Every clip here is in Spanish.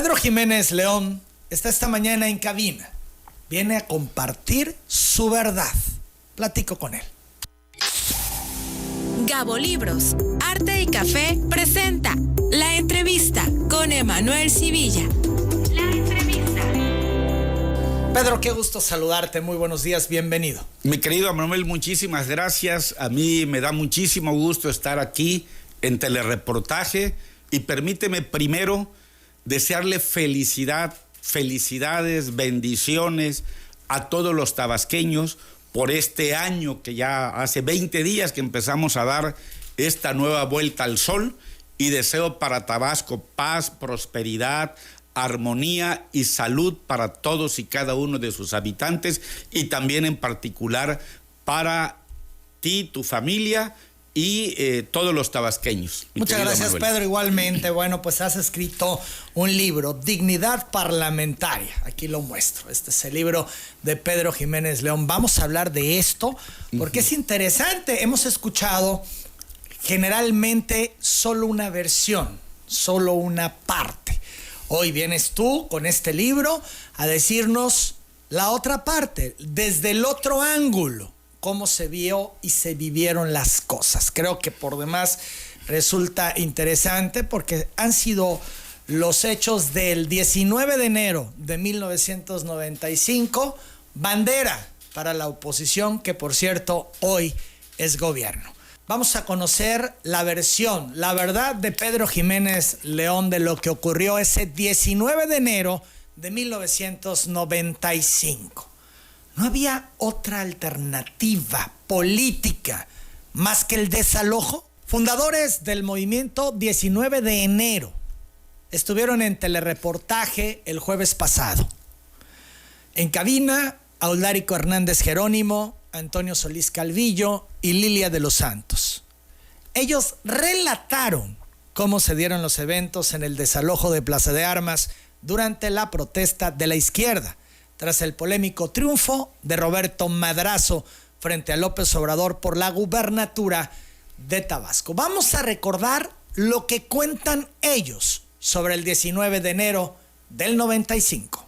Pedro Jiménez León está esta mañana en cabina. Viene a compartir su verdad. Platico con él. Gabo Libros, Arte y Café presenta La Entrevista con Emanuel Civilla. La Entrevista. Pedro, qué gusto saludarte. Muy buenos días, bienvenido. Mi querido Emanuel, muchísimas gracias. A mí me da muchísimo gusto estar aquí en Telereportaje y permíteme primero desearle felicidades, bendiciones a todos los tabasqueños por este año que ya hace 20 días que empezamos a dar esta nueva vuelta al sol, y deseo para Tabasco paz, prosperidad, armonía y salud para todos y cada uno de sus habitantes, y también en particular para ti, tu familia y todos los tabasqueños. Muchas gracias, Manuel. Pedro, igualmente. Bueno, pues has escrito un libro, Dignidad Parlamentaria. Aquí lo muestro. Este es el libro de Pedro Jiménez León. Vamos a hablar de esto porque es interesante. Hemos escuchado generalmente solo una versión, solo una parte. Hoy vienes tú con este libro a decirnos la otra parte, desde el otro ángulo, cómo se vio y se vivieron las cosas. Creo que por demás resulta interesante porque han sido los hechos del 19 de enero de 1995, bandera para la oposición, que por cierto hoy es gobierno. Vamos a conocer la versión, la verdad de Pedro Jiménez León de lo que ocurrió ese 19 de enero de 1995. No había otra alternativa política más que el desalojo. Fundadores del movimiento 19 de enero estuvieron en Telereportaje el jueves pasado. En cabina, Aulárico Hernández Jerónimo, Antonio Solís Calvillo y Lilia de los Santos. Ellos relataron cómo se dieron los eventos en el desalojo de Plaza de Armas durante la protesta de la izquierda, tras el polémico triunfo de Roberto Madrazo frente a López Obrador por la gubernatura de Tabasco. Vamos a recordar lo que cuentan ellos sobre el 19 de enero del 95.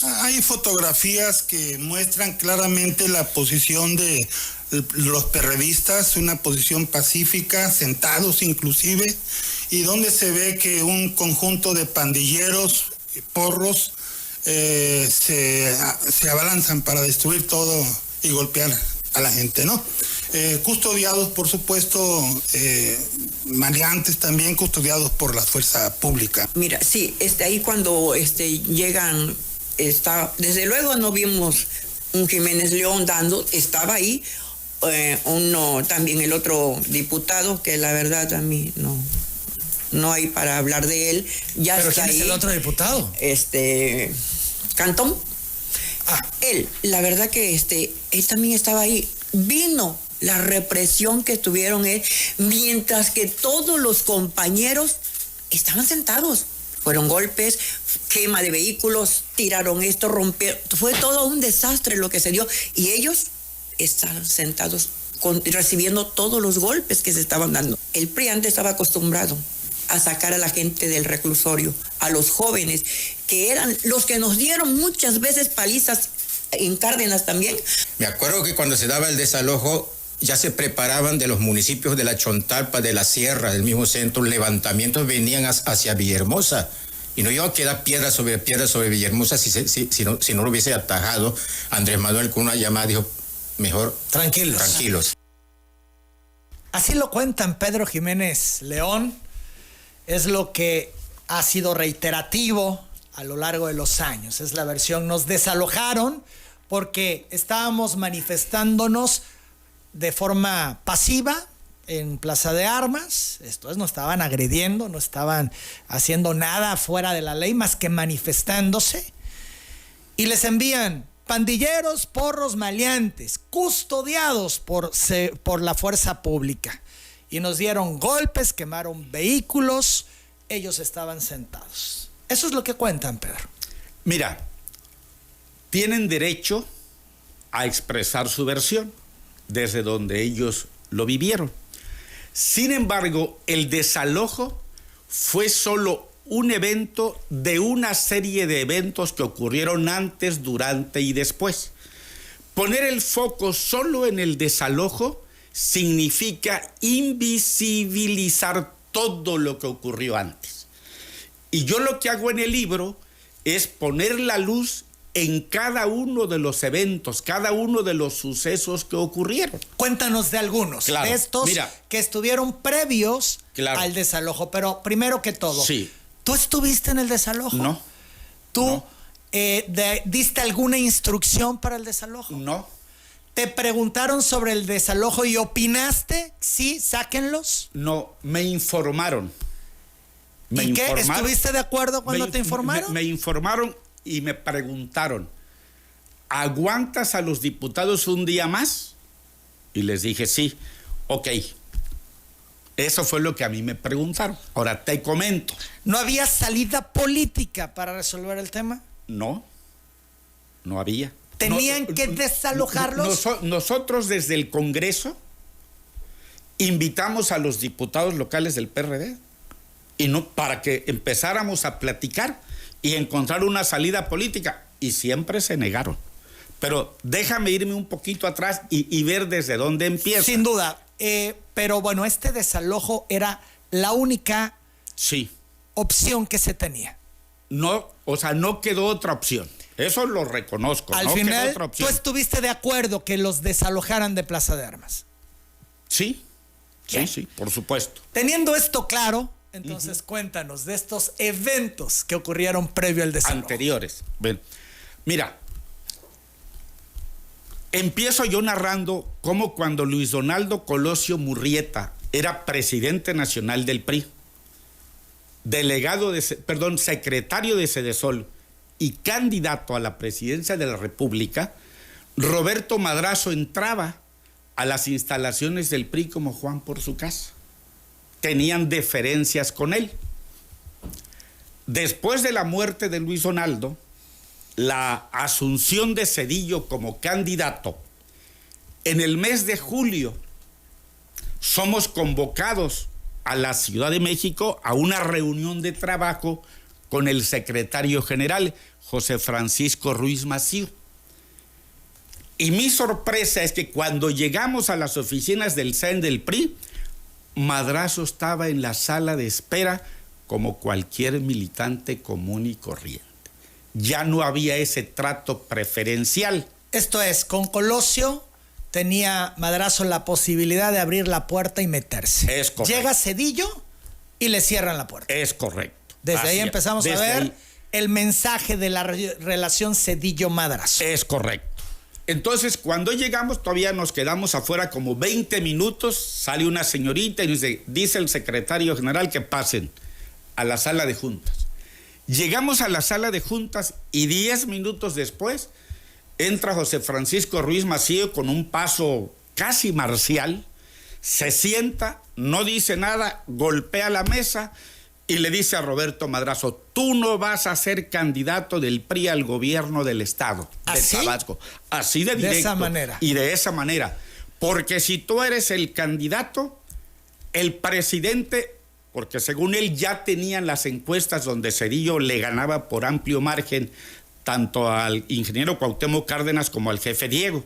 Hay fotografías que muestran claramente la posición de los perredistas, una posición pacífica, sentados inclusive, y donde se ve que un conjunto de pandilleros, porros, se abalanzan para destruir todo y golpear a la gente, ¿no? Custodiados, por supuesto, maleantes también custodiados por la fuerza pública. Mira, sí, ahí cuando llegan, desde luego no vimos un Jiménez León estaba ahí, también el otro diputado, que la verdad a mí no hay para hablar de él. Ya ¿Pero está quién ahí, es el otro diputado? Cantón. Él, la verdad que él también estaba ahí. Vino la represión que tuvieron él, mientras que todos los compañeros estaban sentados. Fueron golpes, quema de vehículos, tiraron esto, rompieron. Fue todo un desastre lo que se dio. Y ellos estaban sentados recibiendo todos los golpes que se estaban dando. El PRI antes estaba acostumbrado a sacar a la gente del reclusorio, a los jóvenes, que eran los que nos dieron muchas veces palizas en Cárdenas también. Me acuerdo que cuando se daba el desalojo, ya se preparaban de los municipios de la Chontalpa, de la Sierra, del mismo centro, levantamientos venían hacia Villahermosa. Y no iba a quedar piedra sobre Villahermosa si no lo hubiese atajado Andrés Manuel con una llamada, dijo, mejor tranquilos. Así lo cuentan Pedro Jiménez León. Es lo que ha sido reiterativo a lo largo de los años. Es la versión. Nos desalojaron porque estábamos manifestándonos de forma pasiva en Plaza de Armas. Esto es, no estaban agrediendo, no estaban haciendo nada fuera de la ley más que manifestándose. Y les envían pandilleros, porros, maleantes, custodiados por la fuerza pública. Y nos dieron golpes, quemaron vehículos, ellos estaban sentados. Eso es lo que cuentan, Pedro. Mira, tienen derecho a expresar su versión desde donde ellos lo vivieron. Sin embargo, el desalojo fue solo un evento de una serie de eventos que ocurrieron antes, durante y después. Poner el foco solo en el desalojo significa invisibilizar todo lo que ocurrió antes. Y yo lo que hago en el libro es poner la luz en cada uno de los eventos, cada uno de los sucesos que ocurrieron. Cuéntanos de algunos de estos que estuvieron previos al desalojo. Pero primero que todo, ¿tú estuviste en el desalojo? No. ¿Tú diste alguna instrucción para el desalojo? No. ¿Te preguntaron sobre el desalojo y opinaste? Sí, sáquenlos. No, me informaron. ¿Y qué? ¿Estuviste de acuerdo cuando te informaron? Me informaron y me preguntaron, ¿aguantas a los diputados un día más? Y les dije, sí. Ok. Eso fue lo que a mí me preguntaron. Ahora te comento. ¿No había salida política para resolver el tema? No, no había. ¿Tenían que desalojarlos? Nosotros desde el Congreso invitamos a los diputados locales del PRD y no para que empezáramos a platicar y encontrar una salida política, y siempre se negaron. Pero déjame irme un poquito atrás y ver desde dónde empieza. Sin duda, pero bueno, este desalojo era la única opción que se tenía. No, o sea, no quedó otra opción. Eso lo reconozco. Al final, ¿tú estuviste de acuerdo que los desalojaran de Plaza de Armas? Sí, sí, por supuesto. Teniendo esto claro, entonces cuéntanos de estos eventos que ocurrieron previo al desalojo. Anteriores. Ven, mira, empiezo yo narrando cómo cuando Luis Donaldo Colosio Murrieta era presidente nacional del PRI, secretario de Sedesol y candidato a la presidencia de la República, Roberto Madrazo entraba a las instalaciones del PRI como Juan por su casa. Tenían deferencias con él. Después de la muerte de Luis Donaldo, la asunción de Zedillo como candidato, en el mes de julio somos convocados a la Ciudad de México a una reunión de trabajo con el secretario general, José Francisco Ruiz Massieu. Y mi sorpresa es que cuando llegamos a las oficinas del CEN del PRI, Madrazo estaba en la sala de espera como cualquier militante común y corriente. Ya no había ese trato preferencial. Esto es, con Colosio tenía Madrazo la posibilidad de abrir la puerta y meterse. Es correcto. Llega Zedillo y le cierran la puerta. Es correcto. Desde ahí empezamos a ver el mensaje de la relación Zedillo-Madrazo. Es correcto. Entonces, cuando llegamos, todavía nos quedamos afuera como 20 minutos, sale una señorita y nos dice el secretario general que pasen a la sala de juntas. Llegamos a la sala de juntas y 10 minutos después entra José Francisco Ruiz Massieu con un paso casi marcial, se sienta, no dice nada, golpea la mesa y le dice a Roberto Madrazo, tú no vas a ser candidato del PRI al gobierno del estado de Tabasco. Así de directo. De esa manera. Y de esa manera. Porque si tú eres el candidato, el presidente, porque según él ya tenían las encuestas donde Zedillo le ganaba por amplio margen tanto al ingeniero Cuauhtémoc Cárdenas como al jefe Diego.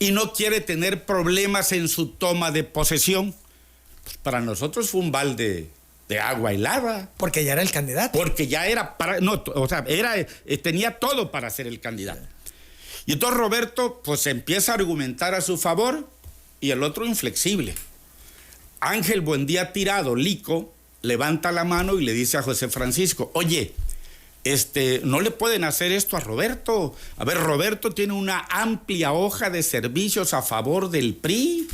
Y no quiere tener problemas en su toma de posesión. Pues para nosotros fue un balde de agua helada. Porque ya era el candidato. Porque ya era tenía todo para ser el candidato. Y entonces Roberto pues empieza a argumentar a su favor y el otro inflexible. Ángel Buendía Tirado, Lico, levanta la mano y le dice a José Francisco, oye, no le pueden hacer esto a Roberto. A ver, Roberto tiene una amplia hoja de servicios a favor del PRI.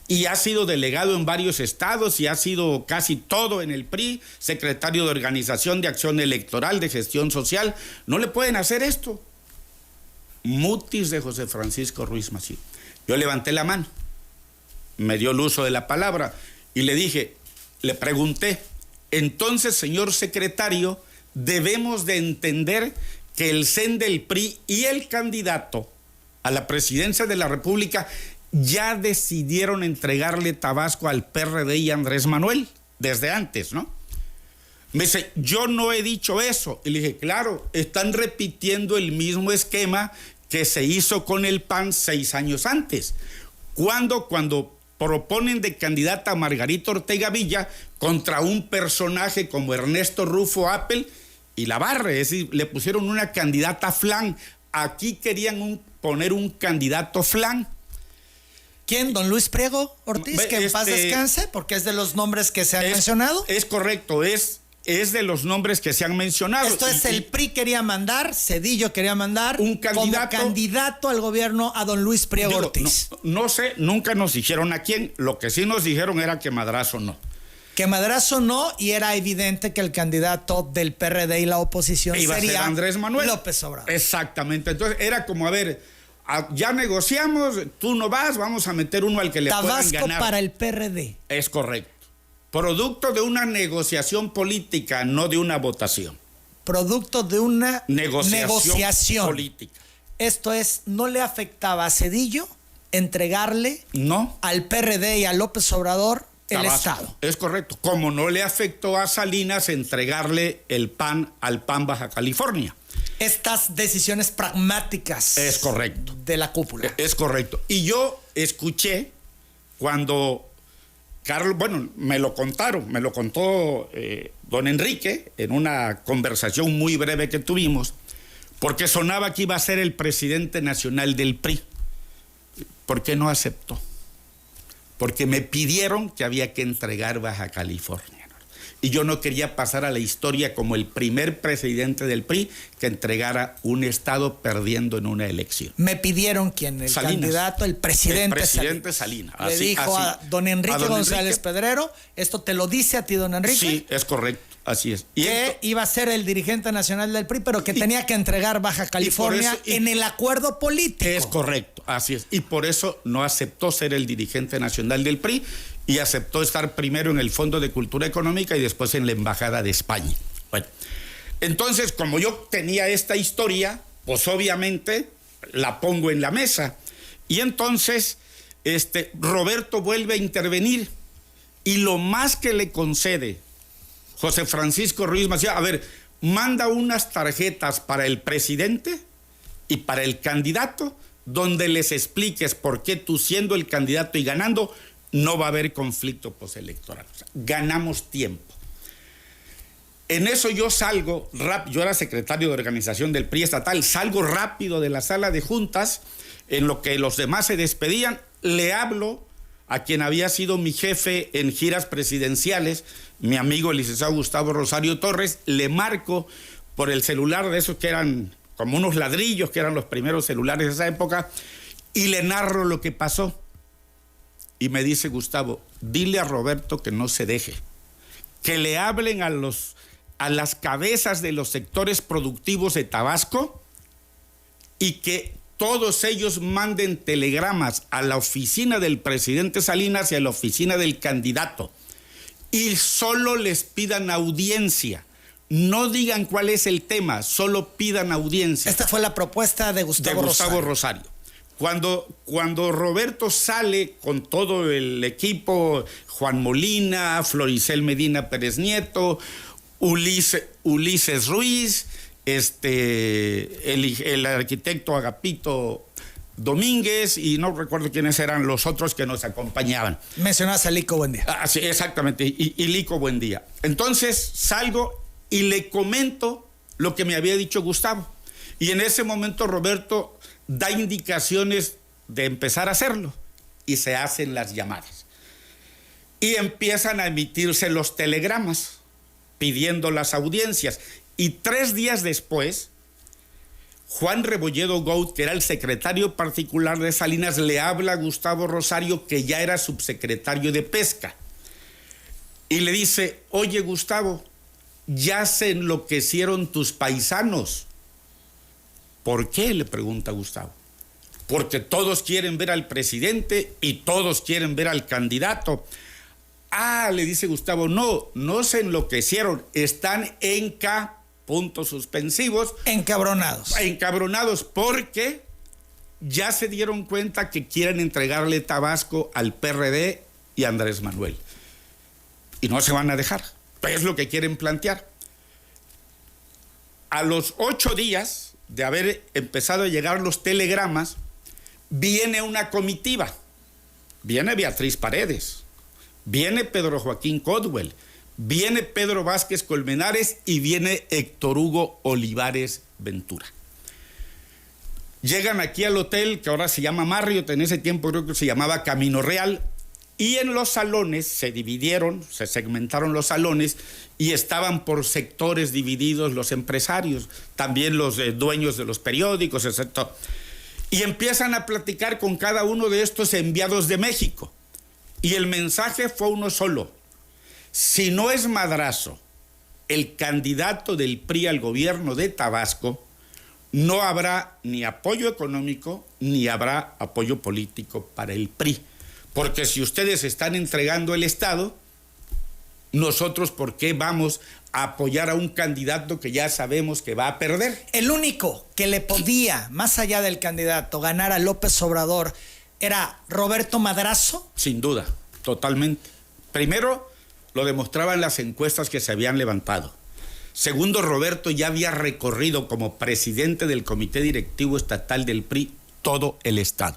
Y ha sido delegado en varios estados y ha sido casi todo en el PRI, secretario de Organización de Acción Electoral, de Gestión Social. No le pueden hacer esto. Mutis de José Francisco Ruiz Massieu. Yo levanté la mano, me dio el uso de la palabra y le pregunté, entonces, señor secretario, debemos de entender que el CEN del PRI y el candidato a la presidencia de la República ya decidieron entregarle Tabasco al PRD y a Andrés Manuel, desde antes, ¿no? Me dice, yo no he dicho eso. Y le dije, claro, están repitiendo el mismo esquema que se hizo con el PAN 6 años antes. Cuando proponen de candidata a Margarita Ortega Villa contra un personaje como Ernesto Rufo Apple y la barre, es decir, le pusieron una candidata flan. Aquí querían poner un candidato flan. ¿Quién? ¿Don Luis Priego Ortiz? Que en paz descanse, porque es de los nombres que se han mencionado. Es correcto, es de los nombres que se han mencionado. Esto es, el PRI quería mandar, Zedillo quería mandar un candidato al gobierno a don Luis Priego Ortiz. No sé, nunca nos dijeron a quién. Lo que sí nos dijeron era que Madrazo no. Que Madrazo no, y era evidente que el candidato del PRD y la oposición iba sería a ser Andrés Manuel López Obrador. Exactamente. Entonces era como, a ver, ya negociamos, tú no vas, vamos a meter uno al que le puedan ganar. Tabasco para el PRD. Es correcto. Producto de una negociación política, no de una votación. Producto de una negociación política. Esto es, ¿no le afectaba a Zedillo entregarle al PRD y a López Obrador el Estado? Es correcto. Como no le afectó a Salinas entregarle el PAN al PAN Baja California. Estas decisiones pragmáticas. Es correcto. De la cúpula. Es correcto. Y yo escuché cuando Carlos, bueno, me lo contó don Enrique en una conversación muy breve que tuvimos, porque sonaba que iba a ser el presidente nacional del PRI. ¿Por qué no aceptó? Porque me pidieron que había que entregar Baja California. Y yo no quería pasar a la historia como el primer presidente del PRI que entregara un estado perdiendo en una elección. Me pidieron quién, el Salinas. Candidato, el presidente Salinas. Le dijo a don Enrique González Pedrero, esto te lo dice a ti, don Enrique. Sí, es correcto, así es. Y que iba a ser el dirigente nacional del PRI, pero que tenía que entregar Baja California en el acuerdo político. Es correcto, así es. Y por eso no aceptó ser el dirigente nacional del PRI y aceptó estar primero en el Fondo de Cultura Económica y después en la Embajada de España. Bueno, entonces, como yo tenía esta historia, pues obviamente la pongo en la mesa. Y entonces, Roberto vuelve a intervenir y lo más que le concede José Francisco Ruiz Massieu, a ver, manda unas tarjetas para el presidente y para el candidato donde les expliques por qué tú, siendo el candidato y ganando, no va a haber conflicto postelectoral. O sea, ganamos tiempo. En eso yo salgo, yo era secretario de organización del PRI estatal, salgo rápido de la sala de juntas, en lo que los demás se despedían, le hablo a quien había sido mi jefe en giras presidenciales, mi amigo el licenciado Gustavo Rosario Torres, le marco por el celular de esos que eran como unos ladrillos, que eran los primeros celulares de esa época, y le narro lo que pasó. Y me dice Gustavo, dile a Roberto que no se deje, que le hablen a las cabezas de los sectores productivos de Tabasco y que todos ellos manden telegramas a la oficina del presidente Salinas y a la oficina del candidato y solo les pidan audiencia. No digan cuál es el tema, solo pidan audiencia. Esta fue la propuesta de Gustavo Rosario. Cuando Roberto sale con todo el equipo, Juan Molina, Floricel Medina Pérez Nieto, Ulises Ruiz, el arquitecto Agapito Domínguez, y no recuerdo quiénes eran los otros que nos acompañaban. Mencionas a Lico Buendía. Sí, exactamente, y Lico Buendía. Entonces salgo y le comento lo que me había dicho Gustavo. Y en ese momento Roberto da indicaciones de empezar a hacerlo y se hacen las llamadas. Y empiezan a emitirse los telegramas pidiendo las audiencias. Y 3 días después, Juan Rebolledo Gout, que era el secretario particular de Salinas, le habla a Gustavo Rosario, que ya era subsecretario de Pesca. Y le dice, oye Gustavo, ya se enloquecieron tus paisanos. ¿Por qué?, le pregunta Gustavo. Porque todos quieren ver al presidente y todos quieren ver al candidato. Ah, le dice Gustavo, no se enloquecieron, están puntos suspensivos. Encabronados porque ya se dieron cuenta que quieren entregarle Tabasco al PRD y a Andrés Manuel. Y no se van a dejar. Es lo que quieren plantear. A los 8 días de haber empezado a llegar los telegramas, viene una comitiva. Viene Beatriz Paredes, viene Pedro Joaquín Codwell, viene Pedro Vázquez Colmenares y viene Héctor Hugo Olivares Ventura. Llegan aquí al hotel que ahora se llama Marriott, en ese tiempo creo que se llamaba Camino Real, y en los salones se dividieron, se segmentaron los salones y estaban por sectores divididos los empresarios, también los dueños de los periódicos, etc. Y empiezan a platicar con cada uno de estos enviados de México. Y el mensaje fue uno solo: si no es Madrazo el candidato del PRI al gobierno de Tabasco, no habrá ni apoyo económico ni habrá apoyo político para el PRI. Porque si ustedes están entregando el Estado, nosotros ¿por qué vamos a apoyar a un candidato que ya sabemos que va a perder? El único que le podía, más allá del candidato, ganar a López Obrador era Roberto Madrazo. Sin duda, totalmente. Primero, lo demostraban las encuestas que se habían levantado. Segundo, Roberto ya había recorrido como presidente del Comité Directivo Estatal del PRI todo el Estado.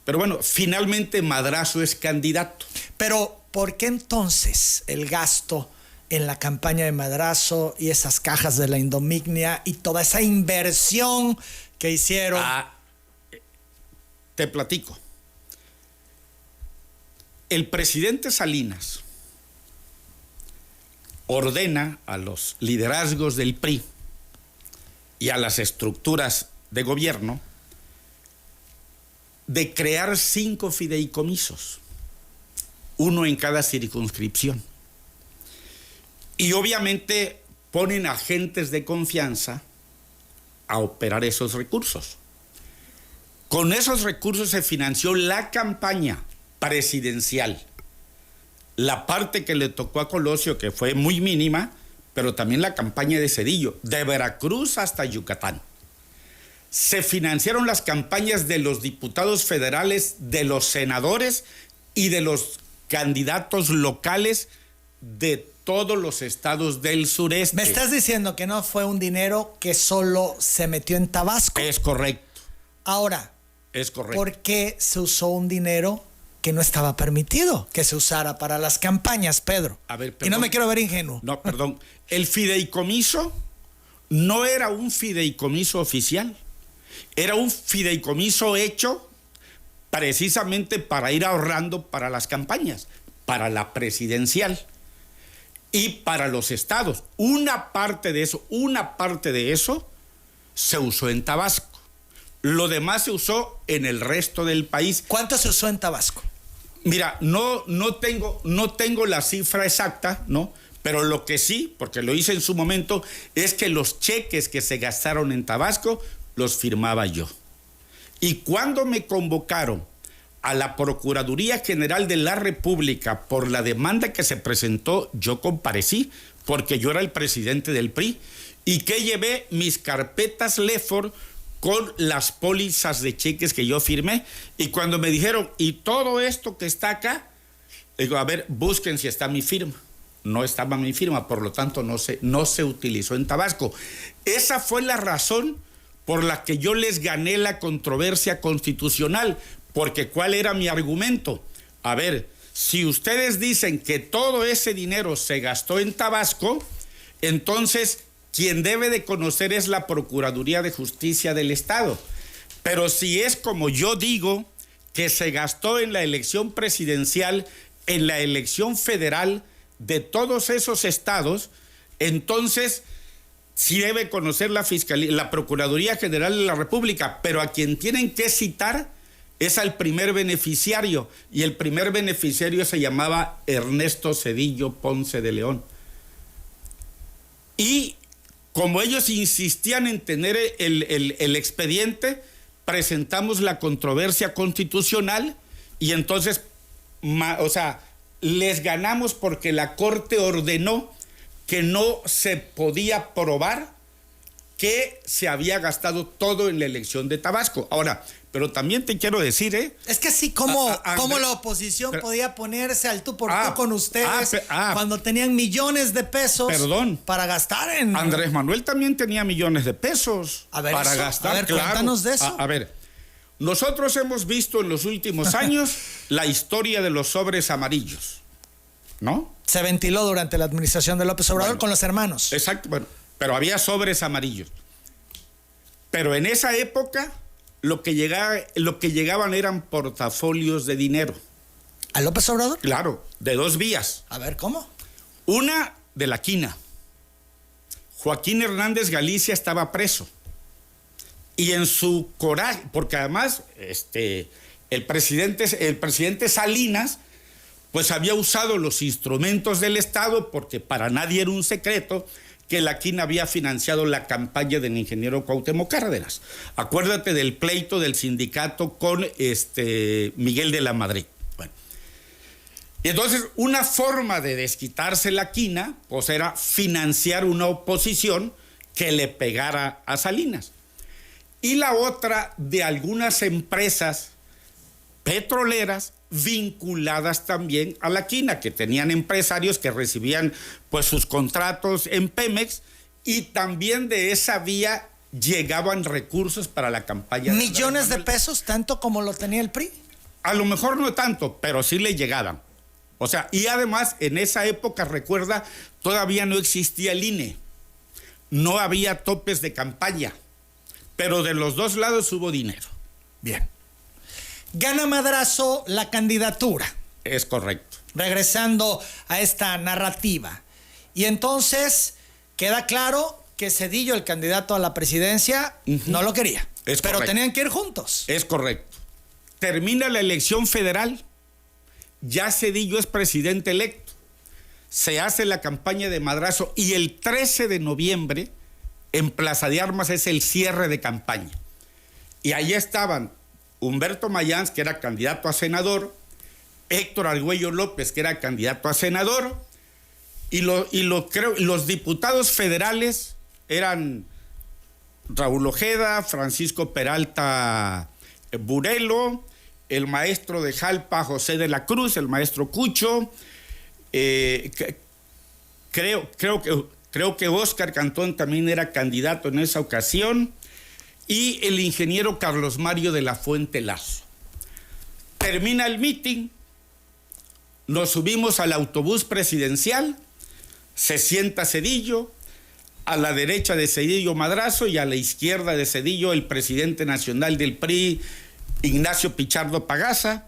Pero bueno, finalmente Madrazo es candidato. Pero, ¿por qué entonces el gasto en la campaña de Madrazo y esas cajas de la Indomignia y toda esa inversión que hicieron? Te platico. El presidente Salinas ordena a los liderazgos del PRI y a las estructuras de gobierno de crear 5 fideicomisos, uno en cada circunscripción. Y obviamente ponen agentes de confianza a operar esos recursos. Con esos recursos se financió la campaña presidencial. La parte que le tocó a Colosio, que fue muy mínima, pero también la campaña de Zedillo, de Veracruz hasta Yucatán. Se financiaron las campañas de los diputados federales, de los senadores y de los candidatos locales de todos los estados del sureste. ¿Me estás diciendo que no fue un dinero que solo se metió en Tabasco? Es correcto. Ahora, es correcto. ¿Por qué se usó un dinero que no estaba permitido que se usara para las campañas, Pedro? A ver, perdón. Y no me quiero ver ingenuo. No, perdón. El fideicomiso no era un fideicomiso oficial. Era un fideicomiso hecho precisamente para ir ahorrando para las campañas, para la presidencial y para los estados. Una parte de eso se usó en Tabasco. Lo demás se usó en el resto del país. ¿Cuánto se usó en Tabasco? Mira, no tengo la cifra exacta, ¿no? Pero lo que sí, porque lo hice en su momento, es que los cheques que se gastaron en Tabasco los firmaba yo. Y cuando me convocaron a la Procuraduría General de la República por la demanda que se presentó, yo comparecí, porque yo era el presidente del PRI, y que llevé mis carpetas Lefford con las pólizas de cheques que yo firmé, y cuando me dijeron, ¿y todo esto que está acá? Digo, a ver, busquen si está mi firma. No estaba mi firma, por lo tanto no se utilizó en Tabasco. Esa fue la razón por la que yo les gané la controversia constitucional, porque ¿cuál era mi argumento? A ver, si ustedes dicen que todo ese dinero se gastó en Tabasco, entonces quien debe de conocer es la Procuraduría de Justicia del Estado. Pero si es como yo digo, que se gastó en la elección presidencial, en la elección federal de todos esos estados, entonces sí debe conocer la Fiscalía, la Procuraduría General de la República, pero a quien tienen que citar es al primer beneficiario, y el primer beneficiario se llamaba Ernesto Zedillo Ponce de León. Y como ellos insistían en tener el expediente, presentamos la controversia constitucional y entonces, les ganamos porque la Corte ordenó que no se podía probar que se había gastado todo en la elección de Tabasco. Ahora, pero también te quiero decir, Es que sí, ¿cómo la oposición podía ponerse al tú por tú con ustedes cuando tenían millones de pesos para gastar en... Andrés Manuel también tenía millones de pesos para gastar. A ver, cuéntanos de eso. A ver, nosotros hemos visto en los últimos años la historia de los sobres amarillos, ¿no? Se ventiló durante la administración de López Obrador con los hermanos. Exacto, bueno, pero había sobres amarillos. Pero en esa época lo que llegaban eran portafolios de dinero. ¿A López Obrador? Claro, de 2 vías. A ver, ¿cómo? Una de la quina. Joaquín Hernández Galicia estaba preso. Y en su coraje, porque además el presidente Salinas pues había usado los instrumentos del Estado, porque para nadie era un secreto que la quina había financiado la campaña del ingeniero Cuauhtémoc Cárdenas. Acuérdate del pleito del sindicato con Miguel de la Madrid. Bueno. Y entonces, una forma de desquitarse la quina pues era financiar una oposición que le pegara a Salinas. Y la otra de algunas empresas petroleras vinculadas también a la quina, que tenían empresarios que recibían pues sus contratos en Pemex, y también de esa vía llegaban recursos para la campaña. ¿Millones de pesos, tanto como lo tenía el PRI? A lo mejor no tanto, pero sí le llegaban. O sea, y además en esa época, recuerda, todavía no existía el INE, no había topes de campaña, pero de los dos lados hubo dinero. Bien. Gana Madrazo la candidatura. Es correcto. Regresando a esta narrativa. Y entonces queda claro que Zedillo, el candidato a la presidencia, no lo quería. Es pero correcto. Tenían que ir juntos. Es correcto. Termina la elección federal. Ya Zedillo es presidente electo. Se hace la campaña de Madrazo y el 13 de noviembre en Plaza de Armas es el cierre de campaña. Y ahí estaban Humberto Mayans, que era candidato a senador, Héctor Argüello López, que era candidato a senador, y los diputados federales eran Raúl Ojeda, Francisco Peralta Burelo, el maestro de Jalpa, José de la Cruz, el maestro Cucho, creo que Óscar Cantón también era candidato en esa ocasión, y el ingeniero Carlos Mario de la Fuente Lazo. Termina el mitin, nos subimos al autobús presidencial, se sienta Zedillo, a la derecha de Zedillo Madrazo y a la izquierda de Zedillo el presidente nacional del PRI, Ignacio Pichardo Pagaza.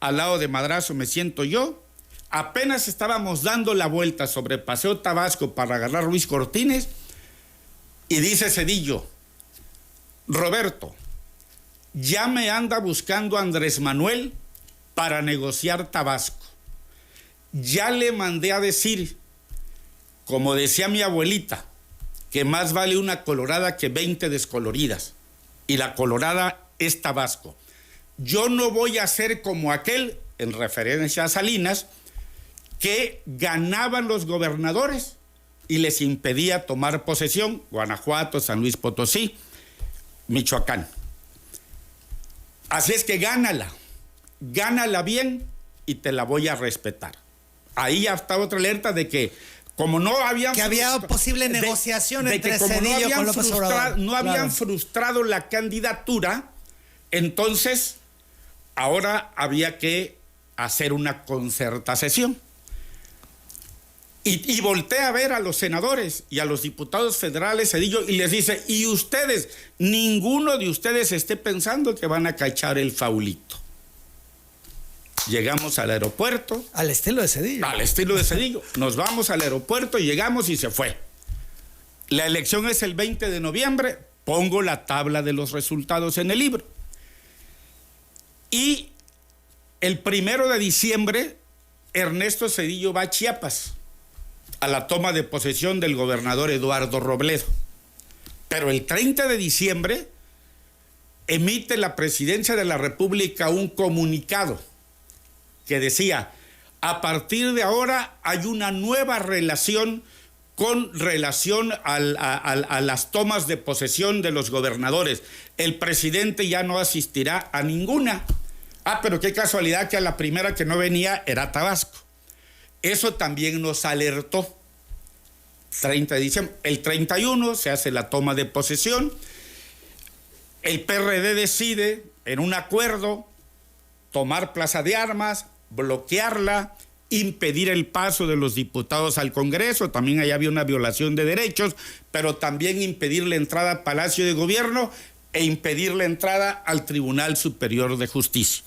Al lado de Madrazo me siento yo. Apenas estábamos dando la vuelta sobre Paseo Tabasco para agarrar Ruiz Cortines y dice Zedillo: Roberto, ya me anda buscando Andrés Manuel para negociar Tabasco. Ya le mandé a decir, como decía mi abuelita, que más vale una colorada que 20 descoloridas. Y la colorada es Tabasco. Yo no voy a ser como aquel, en referencia a Salinas, que ganaban los gobernadores y les impedía tomar posesión, Guanajuato, San Luis Potosí, Michoacán. Así es que gánala bien y te la voy a respetar. Ahí ya está otra alerta de que como no habían... Que había posible negociación entre Zedillo con López Obrador. No habían frustrado la candidatura, entonces ahora había que hacer una concertación. Y voltea a ver a los senadores y a los diputados federales, Zedillo, y les dice: y ustedes, ninguno de ustedes esté pensando que van a cachar el faulito. Llegamos al aeropuerto. Al estilo de Zedillo. Al estilo de Zedillo. Nos vamos al aeropuerto, llegamos y se fue. La elección es el 20 de noviembre. Pongo la tabla de los resultados en el libro. Y el 1 de diciembre, Ernesto Zedillo va a Chiapas a la toma de posesión del gobernador Eduardo Robledo. Pero el 30 de diciembre emite la Presidencia de la República un comunicado que decía: a partir de ahora hay una nueva relación con relación a las tomas de posesión de los gobernadores. El presidente ya no asistirá a ninguna. Pero qué casualidad que a la primera que no venía era Tabasco. Eso también nos alertó. 30 de diciembre. El 31 se hace la toma de posesión. El PRD decide, en un acuerdo, tomar Plaza de Armas, bloquearla, impedir el paso de los diputados al Congreso. También ahí había una violación de derechos, pero también impedir la entrada al Palacio de Gobierno e impedir la entrada al Tribunal Superior de Justicia.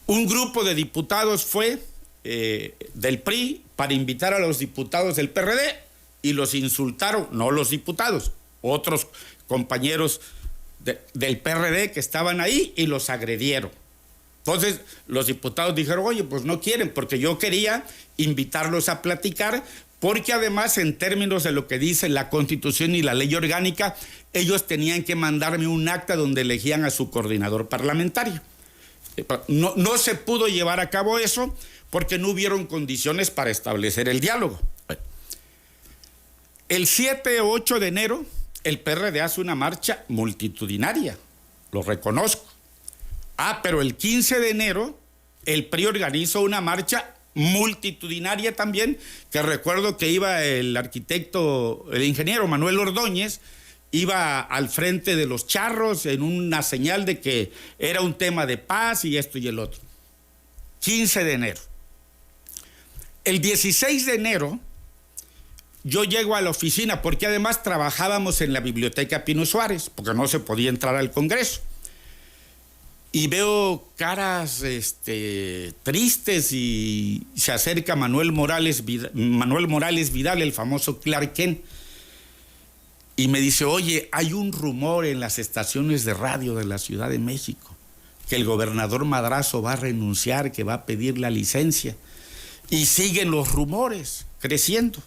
Un grupo de diputados fue del PRI para invitar a los diputados del PRD y los insultaron, no los diputados, otros compañeros del PRD que estaban ahí y los agredieron. Entonces los diputados dijeron, oye, pues no quieren, porque yo quería invitarlos a platicar, porque además en términos de lo que dice la Constitución y la ley orgánica, ellos tenían que mandarme un acta donde elegían a su coordinador parlamentario. No se pudo llevar a cabo eso porque no hubieron condiciones para establecer el diálogo. El 7 o 8 de enero, el PRD hace una marcha multitudinaria, lo reconozco. Pero el 15 de enero, el PRI organizó una marcha multitudinaria también, que recuerdo que iba el arquitecto, el ingeniero Manuel Ordóñez, iba al frente de los charros en una señal de que era un tema de paz y esto y el otro. 15 de enero. El 16 de enero, yo llego a la oficina, porque además trabajábamos en la Biblioteca Pino Suárez, porque no se podía entrar al Congreso. Y veo caras tristes y se acerca Manuel Morales Vidal, el famoso Clark Kent, y me dice, oye, hay un rumor en las estaciones de radio de la Ciudad de México que el gobernador Madrazo va a renunciar, que va a pedir la licencia. Y siguen los rumores creciendo.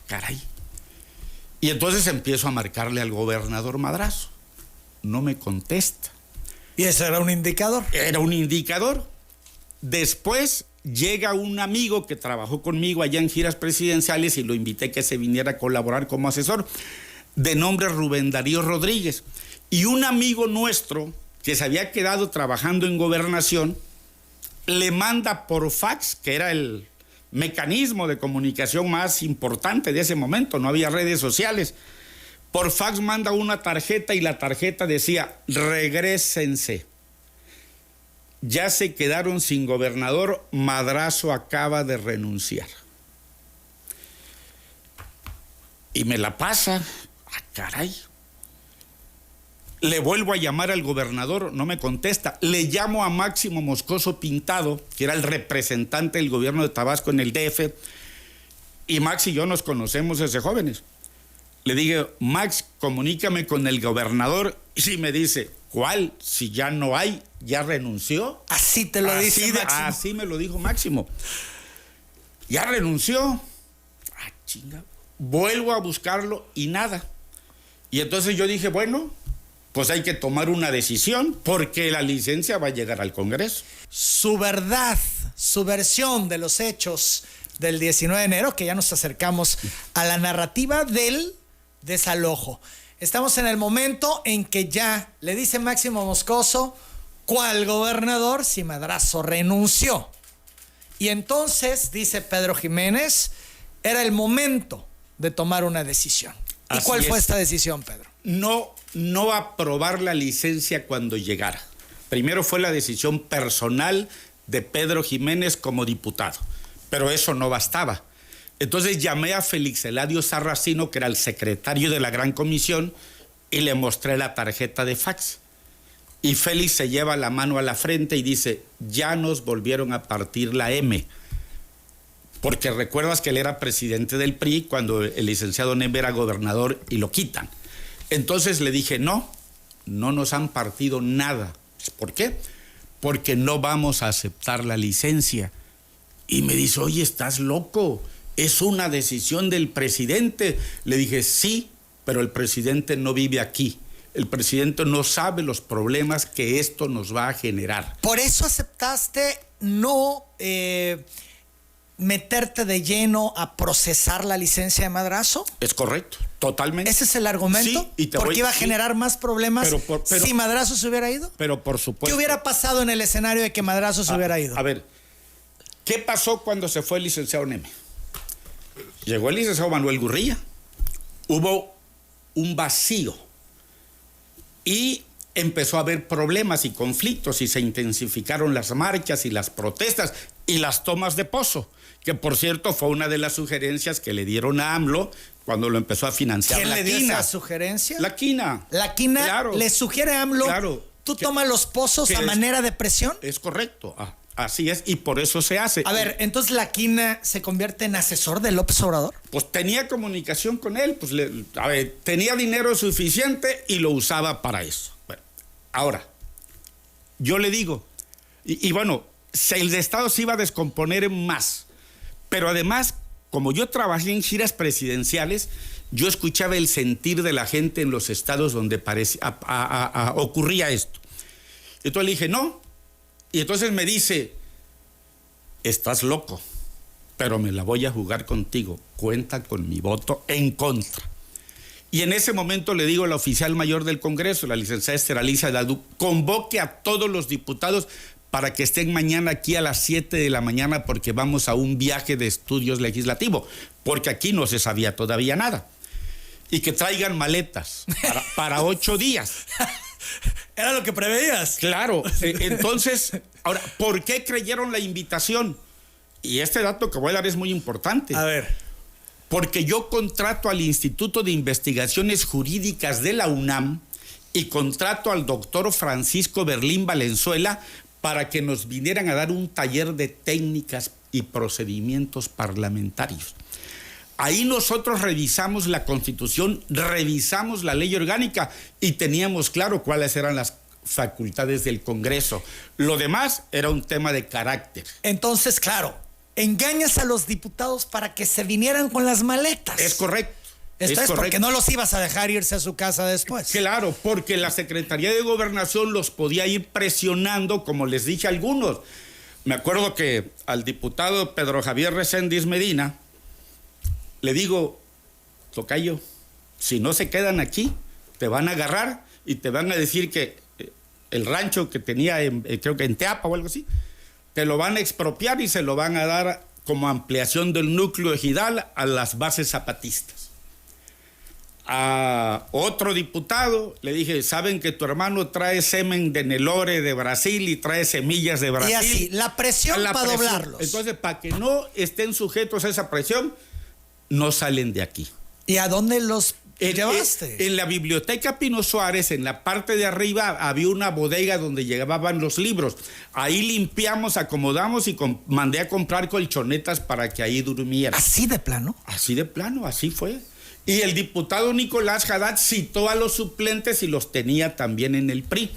Caray. Y entonces empiezo a marcarle al gobernador Madrazo. No me contesta. ¿Y eso era un indicador? Era un indicador. Después llega un amigo que trabajó conmigo allá en giras presidenciales y lo invité que se viniera a colaborar como asesor, de nombre Rubén Darío Rodríguez. Y un amigo nuestro que se había quedado trabajando en Gobernación le manda por fax, que era el mecanismo de comunicación más importante de ese momento, no había redes sociales. Por fax manda una tarjeta y la tarjeta decía, regrésense. Ya se quedaron sin gobernador, Madrazo acaba de renunciar. Y me la pasa, caray. Le vuelvo a llamar al gobernador, no me contesta. Le llamo a Máximo Moscoso Pintado, que era el representante del gobierno de Tabasco en el DF, y Max y yo nos conocemos desde jóvenes. Le dije, Max, comunícame con el gobernador, y me dice, ¿cuál? Si ya no hay, ya renunció. Así te lo dice Máximo. Así me lo dijo Máximo. Ya renunció. Chinga. Vuelvo a buscarlo y nada. Y entonces yo dije, bueno, pues hay que tomar una decisión porque la licencia va a llegar al Congreso. Su verdad, su versión de los hechos del 19 de enero, que ya nos acercamos a la narrativa del desalojo. Estamos en el momento en que ya le dice Máximo Moscoso, ¿cuál gobernador si Madrazo renunció? Y entonces, dice Pedro Jiménez, era el momento de tomar una decisión. ¿Y cuál fue esta decisión, Pedro? No aprobar la licencia cuando llegara. Primero fue la decisión personal de Pedro Jiménez como diputado, pero eso no bastaba. Entonces llamé a Félix Eladio Sarracino, que era el secretario de la Gran Comisión, y le mostré la tarjeta de fax. Y Félix se lleva la mano a la frente y dice, ya nos volvieron a partir la M. Porque recuerdas que él era presidente del PRI cuando el licenciado Neme era gobernador y lo quitan. Entonces le dije, no nos han partido nada. ¿Por qué? Porque no vamos a aceptar la licencia. Y me dice, oye, estás loco, es una decisión del presidente. Le dije, sí, pero el presidente no vive aquí. El presidente no sabe los problemas que esto nos va a generar. Por eso aceptaste no meterte de lleno a procesar la licencia de Madrazo? Es correcto, totalmente. ¿Ese es el argumento? Sí, y porque iba a generar más problemas si Madrazo se hubiera ido. Pero por supuesto. ¿Qué hubiera pasado en el escenario de que Madrazo se hubiera ido? A ver, ¿qué pasó cuando se fue el licenciado Neme? Llegó el licenciado Manuel Gurría. Hubo un vacío y empezó a haber problemas y conflictos y se intensificaron las marchas y las protestas y las tomas de pozo, que por cierto fue una de las sugerencias que le dieron a AMLO cuando lo empezó a financiar. ¿Quién le dio esa sugerencia? La Quina. La Quina claro, le sugiere a AMLO, claro, ¿tú tomas los pozos a manera de presión? Es correcto, así es, y por eso se hace. A ver, entonces la Quina se convierte en asesor de López Obrador. Pues tenía comunicación con él, pues tenía dinero suficiente y lo usaba para eso. Bueno, ahora, yo le digo, y bueno, el Estado se iba a descomponer más, pero además, como yo trabajé en giras presidenciales, yo escuchaba el sentir de la gente en los estados donde ocurría esto. Entonces le dije, no. Y entonces me dice, estás loco, pero me la voy a jugar contigo. Cuenta con mi voto en contra. Y en ese momento le digo a la oficial mayor del Congreso, la licenciada Esther Alicia Dadu, convoque a todos los diputados para que estén mañana aquí a las 7 de la mañana porque vamos a un viaje de estudios legislativo, porque aquí no se sabía todavía nada. Y que traigan maletas para 8 días. Era lo que preveías. Claro. Entonces, ahora, ¿por qué creyeron la invitación? Y este dato que voy a dar es muy importante. A ver. Porque yo contrato al Instituto de Investigaciones Jurídicas de la UNAM y contrato al doctor Francisco Berlín Valenzuela para que nos vinieran a dar un taller de técnicas y procedimientos parlamentarios. Ahí nosotros revisamos la Constitución, revisamos la ley orgánica y teníamos claro cuáles eran las facultades del Congreso. Lo demás era un tema de carácter. Entonces, claro, engañas a los diputados para que se vinieran con las maletas. Es correcto. Esto es porque no los ibas a dejar irse a su casa después. Claro, porque la Secretaría de Gobernación los podía ir presionando, como les dije a algunos. Me acuerdo que al diputado Pedro Javier Reséndiz Medina le digo, tocayo, si no se quedan aquí, te van a agarrar y te van a decir que el rancho que tenía, creo que en Teapa o algo así, te lo van a expropiar y se lo van a dar como ampliación del núcleo ejidal a las bases zapatistas. A otro diputado le dije, saben que tu hermano trae semen de Nelore de Brasil y trae semillas de Brasil. Y así, la presión para doblarlos. Entonces, para que no estén sujetos a esa presión, no salen de aquí. ¿Y a dónde los llevaste? En la biblioteca Pino Suárez, en la parte de arriba, había una bodega donde llevaban los libros. Ahí limpiamos, acomodamos y mandé a comprar colchonetas para que ahí durmieran. ¿Así de plano? Así de plano, así fue. Y el diputado Nicolás Haddad citó a los suplentes y los tenía también en el PRI.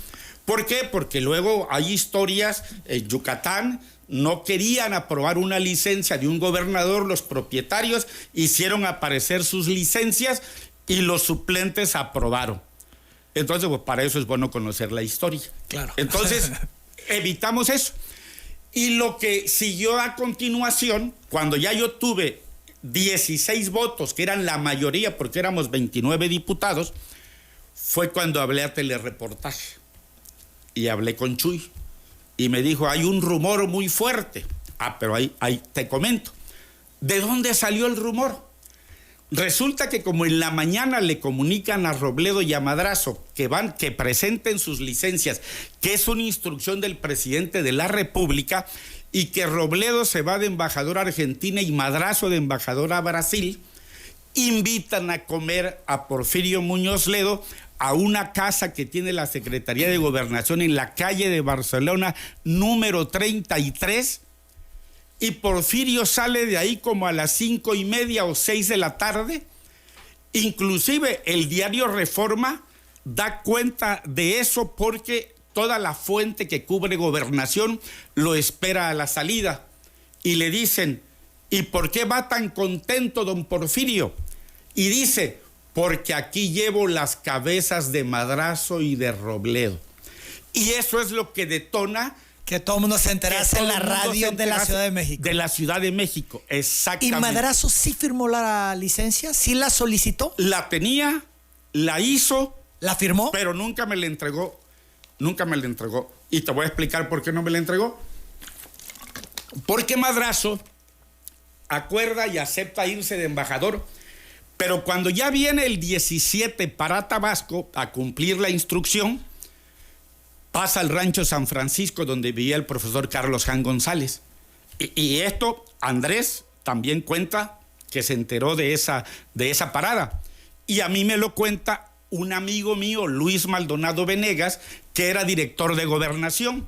¿Por qué? Porque luego hay historias, en Yucatán no querían aprobar una licencia de un gobernador, los propietarios hicieron aparecer sus licencias y los suplentes aprobaron. Entonces, pues para eso es bueno conocer la historia. Claro. Entonces, evitamos eso. Y lo que siguió a continuación, cuando ya yo tuve 16 votos, que eran la mayoría porque éramos 29 diputados, fue cuando hablé a Telereportaje y hablé con Chuy y me dijo, hay un rumor muy fuerte. Pero ahí te comento. ¿De dónde salió el rumor? Resulta que como en la mañana le comunican a Robledo y a Madrazo que presenten sus licencias, que es una instrucción del presidente de la República, y que Robledo se va de embajador a Argentina y Madrazo de embajador a Brasil, invitan a comer a Porfirio Muñoz Ledo a una casa que tiene la Secretaría de Gobernación en la calle de Barcelona, número 33, y Porfirio sale de ahí como a las 5:30 o 6 de la tarde. Inclusive el diario Reforma da cuenta de eso porque toda la fuente que cubre Gobernación lo espera a la salida y le dicen, ¿y por qué va tan contento don Porfirio? Y dice, porque aquí llevo las cabezas de Madrazo y de Robledo. Y eso es lo que detona Que todo el mundo se enterase en la radio de la Ciudad de México. De la Ciudad de México, ¿Y exactamente. Madrazo sí firmó la licencia? ¿Sí la solicitó? La tenía, la hizo, ¿La firmó? pero nunca me la entregó. Nunca me la entregó. Y te voy a explicar por qué no me la entregó. Porque Madrazo acuerda y acepta irse de embajador, pero cuando ya viene el 17 para Tabasco a cumplir la instrucción, pasa al rancho San Francisco donde vivía el profesor Carlos Jan González. Y esto Andrés también cuenta que se enteró de esa parada. Y a mí me lo cuenta un amigo mío, Luis Maldonado Venegas, que era director de Gobernación.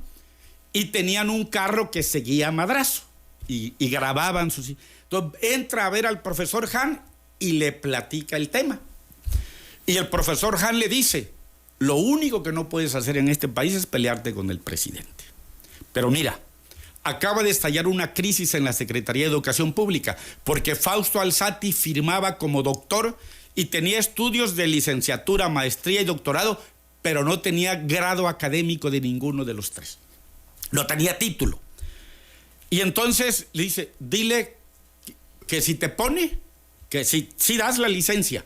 Y tenían un carro que seguía a Madrazo. Y grababan sus... Entonces entra a ver al profesor Jan y le platica el tema. Y el profesor Jan le dice: lo único que no puedes hacer en este país es pelearte con el presidente. Pero mira, acaba de estallar una crisis en la Secretaría de Educación Pública, porque Fausto Alzati firmaba como doctor y tenía estudios de licenciatura, maestría y doctorado, pero no tenía grado académico de ninguno de los tres. No tenía título. Y entonces le dice: dile que si te pone, que si das la licencia,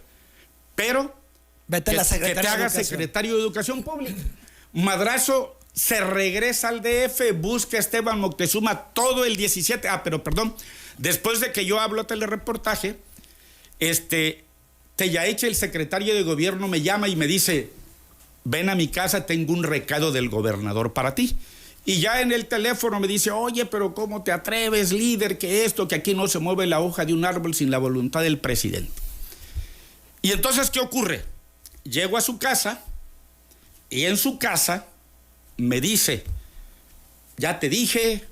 pero Vete a la que te Secretaría de haga Educación. secretario de Educación Pública. Madrazo se regresa al DF, busca a Esteban Moctezuma todo el 17. Pero perdón, después de que yo hablo telereportaje, Tellaeche, el secretario de gobierno, me llama y me dice: ven a mi casa, tengo un recado del gobernador para ti. Y ya en el teléfono me dice: oye, pero ¿cómo te atreves, líder, que esto, que aquí no se mueve la hoja de un árbol sin la voluntad del presidente? Y entonces, ¿qué ocurre? Llego a su casa y en su casa me dice: ya te dije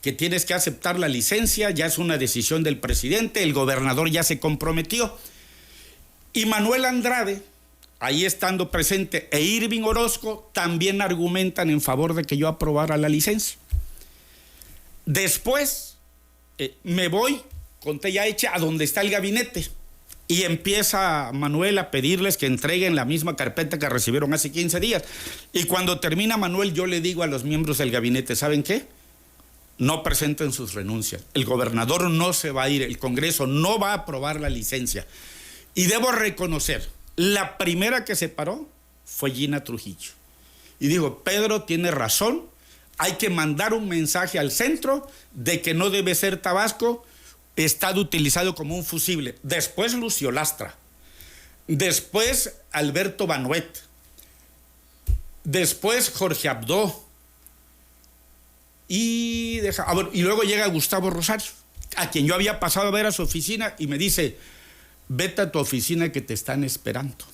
que tienes que aceptar la licencia, ya es una decisión del presidente, el gobernador ya se comprometió. Y Manuel Andrade, ahí estando presente, e Irving Orozco también argumentan en favor de que yo aprobara la licencia. Después me voy con Tellaeche a donde está el gabinete. Y empieza Manuel a pedirles que entreguen la misma carpeta que recibieron hace 15 días. Y cuando termina Manuel, yo le digo a los miembros del gabinete: ¿saben qué? No presenten sus renuncias. El gobernador no se va a ir, el Congreso no va a aprobar la licencia. Y debo reconocer, la primera que se paró fue Gina Trujillo. Y digo: Pedro tiene razón, hay que mandar un mensaje al centro de que no debe ser Tabasco estado utilizado como un fusible. Después Lucio Lastra, después Alberto Banuet, después Jorge Abdó, y luego llega Gustavo Rosario, a quien yo había pasado a ver a su oficina, y me dice: vete a tu oficina que te están esperando.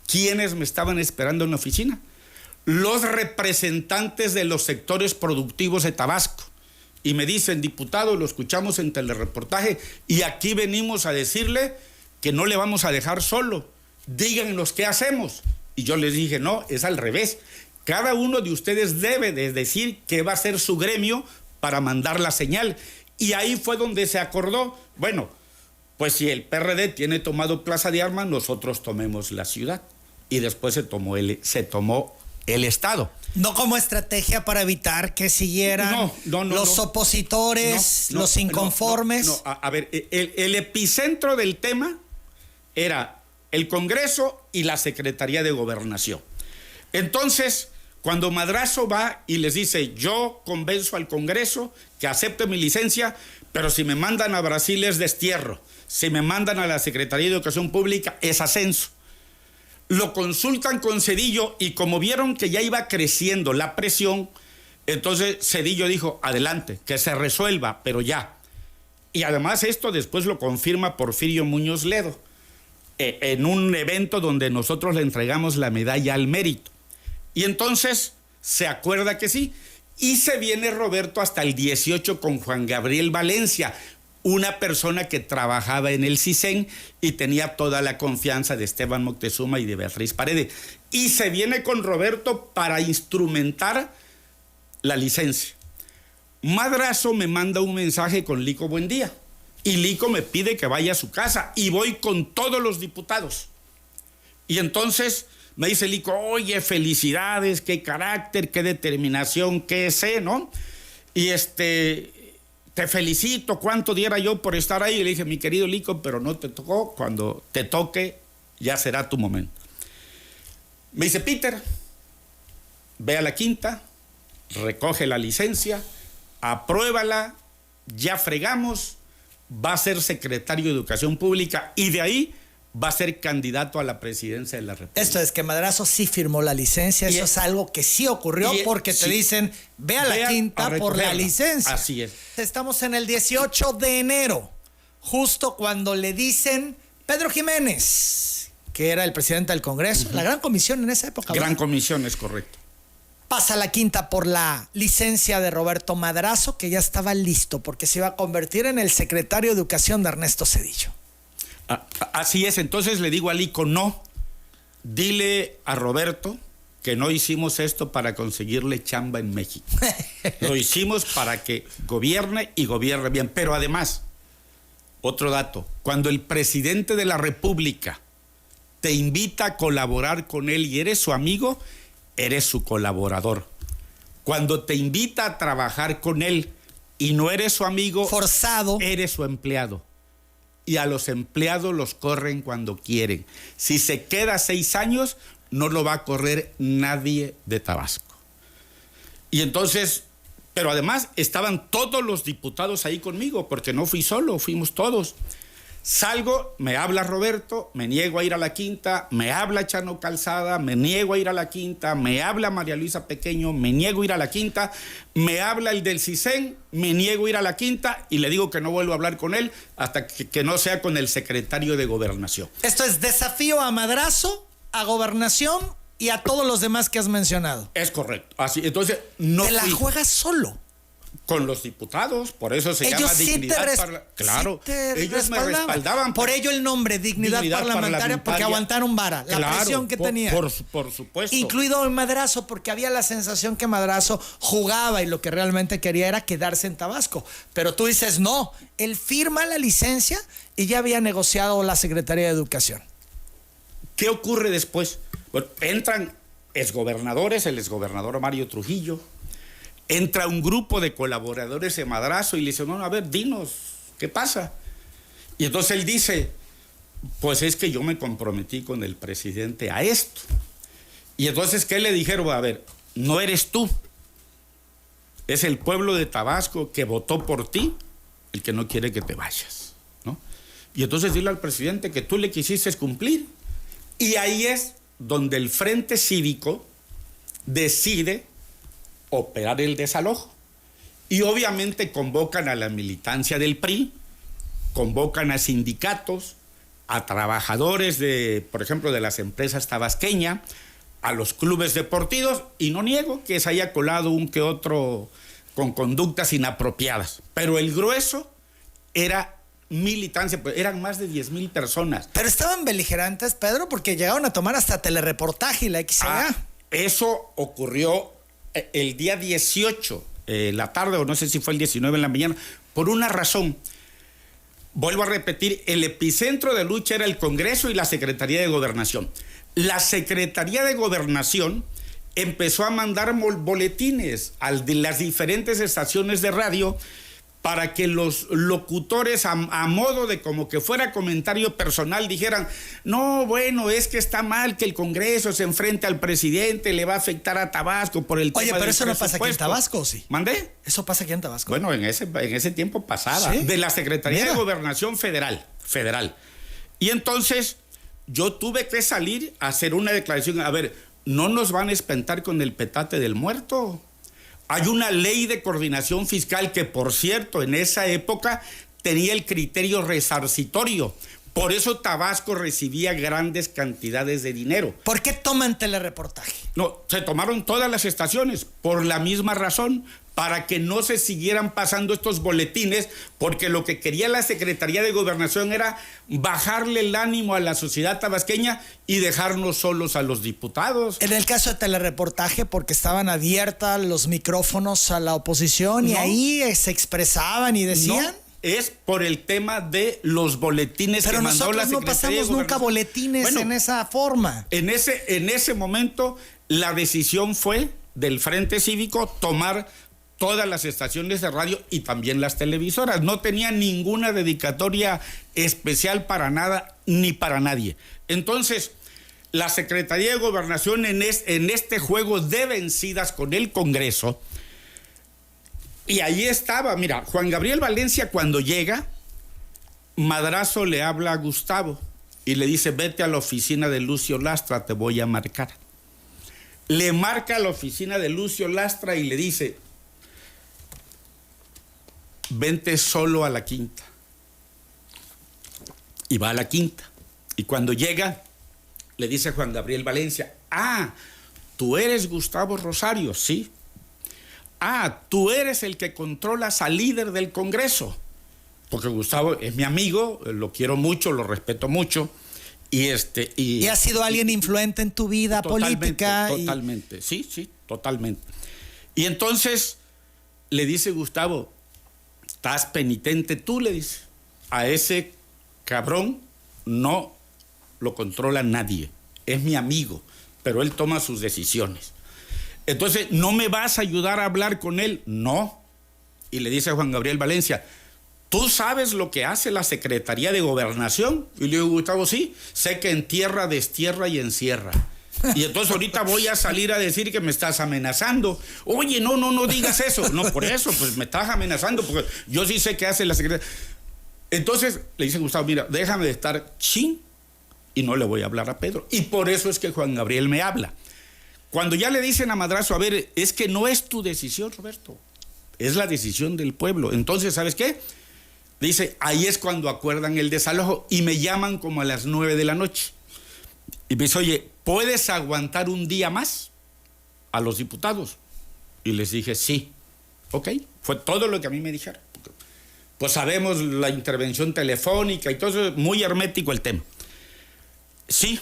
¿Quiénes me estaban esperando en la oficina? Los representantes de los sectores productivos de Tabasco. Y me dicen: diputado, lo escuchamos en telereportaje y aquí venimos a decirle que no le vamos a dejar solo. Díganos qué hacemos. Y yo les dije: no, es al revés. Cada uno de ustedes debe de decir qué va a ser su gremio para mandar la señal. Y ahí fue donde se acordó: bueno, pues si el PRD tiene tomado Plaza de Armas, nosotros tomemos la ciudad. Y después se tomó el Estado. No como estrategia para evitar que siguieran los opositores, los inconformes. A ver, el epicentro del tema era el Congreso y la Secretaría de Gobernación. Entonces, cuando Madrazo va y les dice: yo convenzo al Congreso que acepte mi licencia, pero si me mandan a Brasil es destierro, si me mandan a la Secretaría de Educación Pública es ascenso. Lo consultan con Zedillo y como vieron que ya iba creciendo la presión, entonces Zedillo dijo: adelante, que se resuelva, pero ya. Y además esto después lo confirma Porfirio Muñoz Ledo, en un evento donde nosotros le entregamos la medalla al mérito. Y entonces se acuerda que sí, y se viene Roberto hasta el 18 con Juan Gabriel Valencia, una persona que trabajaba en el CISEN y tenía toda la confianza de Esteban Moctezuma y de Beatriz Paredes. Y se viene con Roberto para instrumentar la licencia. Madrazo me manda un mensaje con Lico Buendía y Lico me pide que vaya a su casa y voy con todos los diputados. Y entonces Me dice Lico, oye, felicidades, qué carácter, qué determinación, qué sé, ¿no? Y te felicito, cuánto diera yo por estar ahí. Y le dije, mi querido Lico, pero no te tocó, cuando te toque ya será tu momento. Me dice, Peter, ve a la quinta, recoge la licencia, apruébala, ya fregamos, va a ser secretario de Educación Pública y de ahí va a ser candidato a la presidencia de la República. Esto es que Madrazo sí firmó la licencia, eso es algo que sí ocurrió porque te dicen, ve a la quinta por la licencia. Así es. Estamos en el 18 de enero, justo cuando le dicen Pedro Jiménez, que era el presidente del Congreso, la gran comisión en esa época. Gran comisión, es correcto. Pasa a la quinta por la licencia de Roberto Madrazo, que ya estaba listo porque se iba a convertir en el secretario de Educación de Ernesto Zedillo. Así es, entonces le digo a Lico, no, dile a Roberto que no hicimos esto para conseguirle chamba en México. Lo hicimos para que gobierne y gobierne bien. Pero además, otro dato, cuando el presidente de la República te invita a colaborar con él y eres su amigo, eres su colaborador. Cuando te invita a trabajar con él y no eres su amigo, forzado, eres su empleado. Y a los empleados los corren cuando quieren. Si se queda 6 años, no lo va a correr nadie de Tabasco. Y entonces, pero además estaban todos los diputados ahí conmigo, porque no fui solo, fuimos todos. Salgo, me habla Roberto, me niego a ir a la quinta, me habla Chano Calzada, me niego a ir a la quinta, me habla María Luisa Pequeño, me niego a ir a la quinta, me habla el del CISEN, me niego a ir a la quinta y le digo que no vuelvo a hablar con él hasta que no sea con el secretario de Gobernación. Esto es desafío a Madrazo, a Gobernación y a todos los demás que has mencionado. Es correcto. Así, entonces no te la juegas solo. Con los diputados, por eso se llama dignidad parlamentaria. Claro, ellos me respaldaban. Por ello el nombre, dignidad parlamentaria, porque aguantaron vara, la presión que tenía. Por supuesto. Incluido el Madrazo, porque había la sensación que Madrazo jugaba y lo que realmente quería era quedarse en Tabasco. Pero tú dices, no, él firma la licencia y ya había negociado la Secretaría de Educación. ¿Qué ocurre después? Bueno, entran exgobernadores, el exgobernador Mario Trujillo. Entra un grupo de colaboradores de Madrazo y le dice, no, a ver, dinos, ¿qué pasa? Y entonces él dice, pues es que yo me comprometí con el presidente a esto. Y entonces, ¿qué le dijeron? A ver, no eres tú, es el pueblo de Tabasco que votó por ti, el que no quiere que te vayas, ¿no? Y entonces dile al presidente que tú le quisiste cumplir. Y ahí es donde el Frente Cívico decide operar el desalojo. Y obviamente convocan a la militancia del PRI, convocan a sindicatos, a trabajadores de, por ejemplo, de las empresas tabasqueñas, a los clubes deportivos, y no niego que se haya colado un que otro con conductas inapropiadas. Pero el grueso era militancia, eran más de 10,000 personas. Pero estaban beligerantes, Pedro, porque llegaron a tomar hasta telereportaje y la XA. Eso ocurrió el día 18, la tarde, o no sé si fue el 19 en la mañana, por una razón. Vuelvo a repetir, el epicentro de lucha era el Congreso y la Secretaría de Gobernación. La Secretaría de Gobernación empezó a mandar boletines de las diferentes estaciones de radio para que los locutores, a modo de como que fuera comentario personal, dijeran, no, bueno, es que está mal que el Congreso se enfrente al presidente, le va a afectar a Tabasco por el tema del presupuesto. Oye, pero eso no pasa aquí en Tabasco, ¿sí? ¿Mandé? ¿Eso pasa aquí en Tabasco? Bueno, en ese tiempo pasaba. ¿Sí? De la Secretaría de Gobernación Federal. Y entonces yo tuve que salir a hacer una declaración. A ver, no nos van a espantar con el petate del muerto. Hay una ley de coordinación fiscal que, por cierto, en esa época tenía el criterio resarcitorio. Por eso Tabasco recibía grandes cantidades de dinero. ¿Por qué toman telereportaje? No, se tomaron todas las estaciones por la misma razón, para que no se siguieran pasando estos boletines, porque lo que quería la Secretaría de Gobernación era bajarle el ánimo a la sociedad tabasqueña y dejarnos solos a los diputados. En el caso de telereportaje, porque estaban abiertas los micrófonos a la oposición y ahí se expresaban y decían. No, es por el tema de los boletines pero que mandó la nosotros no Secretaría de pasamos nunca Gobernación. boletines Bueno, en esa forma. En ese momento, la decisión fue del Frente Cívico tomar todas las estaciones de radio y también las televisoras. No tenía ninguna dedicatoria especial para nada ni para nadie. Entonces, la Secretaría de Gobernación en este juego de vencidas con el Congreso, y ahí estaba, mira, Juan Gabriel Valencia cuando llega, Madrazo le habla a Gustavo y le dice, vete a la oficina de Lucio Lastra, te voy a marcar. Le marca a la oficina de Lucio Lastra y le dice, vente solo a la quinta. Y va a la quinta. Y cuando llega, le dice a Juan Gabriel Valencia, ¿tú eres Gustavo Rosario? Sí. Tú eres el que controlas al líder del Congreso. Porque Gustavo es mi amigo, lo quiero mucho, lo respeto mucho. Y ha sido alguien influente en tu vida política. Totalmente, sí, totalmente. Y entonces le dice Gustavo, estás penitente tú, le dice. A ese cabrón no lo controla nadie. Es mi amigo, pero él toma sus decisiones. Entonces, ¿no me vas a ayudar a hablar con él? No. Y le dice a Juan Gabriel Valencia, ¿tú sabes lo que hace la Secretaría de Gobernación? Y le digo, Gustavo, sí, sé que entierra, destierra y encierra. Y entonces ahorita voy a salir a decir que me estás amenazando. Oye, no digas eso. No, por eso, pues me estás amenazando, porque yo sí sé qué hace la Secretaría. Entonces le dice Gustavo, mira, déjame de estar chin y no le voy a hablar a Pedro. Y por eso es que Juan Gabriel me habla. Cuando ya le dicen a Madrazo, a ver, es que no es tu decisión, Roberto, es la decisión del pueblo. Entonces, ¿sabes qué? Dice, ahí es cuando acuerdan el desalojo y me llaman como a las 9 de la noche. Y me dice, oye, ¿puedes aguantar un día más a los diputados? Y les dije, sí. Ok, fue todo lo que a mí me dijeron. Pues sabemos la intervención telefónica y todo eso, muy hermético el tema. Sí.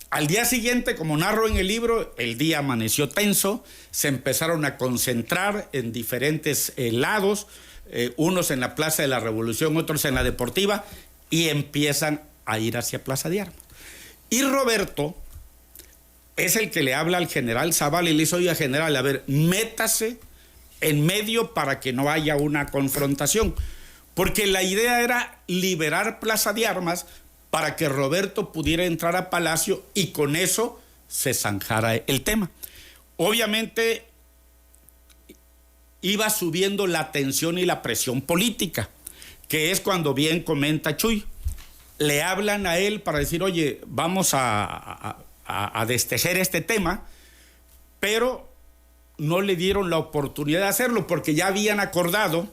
Al día siguiente, como narro en el libro, el día amaneció tenso, se empezaron a concentrar en diferentes lados, unos en la Plaza de la Revolución, otros en la Deportiva, y empiezan a ir hacia Plaza de Armas. Y Roberto es el que le habla al general Zavala y le dice, oiga, general, a ver, métase en medio para que no haya una confrontación, porque la idea era liberar Plaza de Armas para que Roberto pudiera entrar a Palacio y con eso se zanjara el tema. Obviamente iba subiendo la tensión y la presión política, que es cuando bien comenta Chuy. Le hablan a él para decir, oye, vamos a destejer este tema, pero no le dieron la oportunidad de hacerlo porque ya habían acordado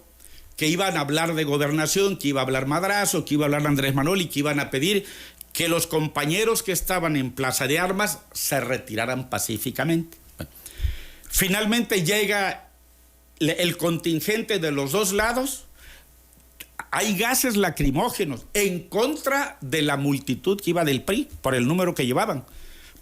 que iban a hablar de gobernación, que iba a hablar Madrazo, que iba a hablar Andrés Manuel y que iban a pedir que los compañeros que estaban en Plaza de Armas se retiraran pacíficamente. Bueno, finalmente llega el contingente de los dos lados, hay gases lacrimógenos en contra de la multitud que iba del PRI por el número que llevaban,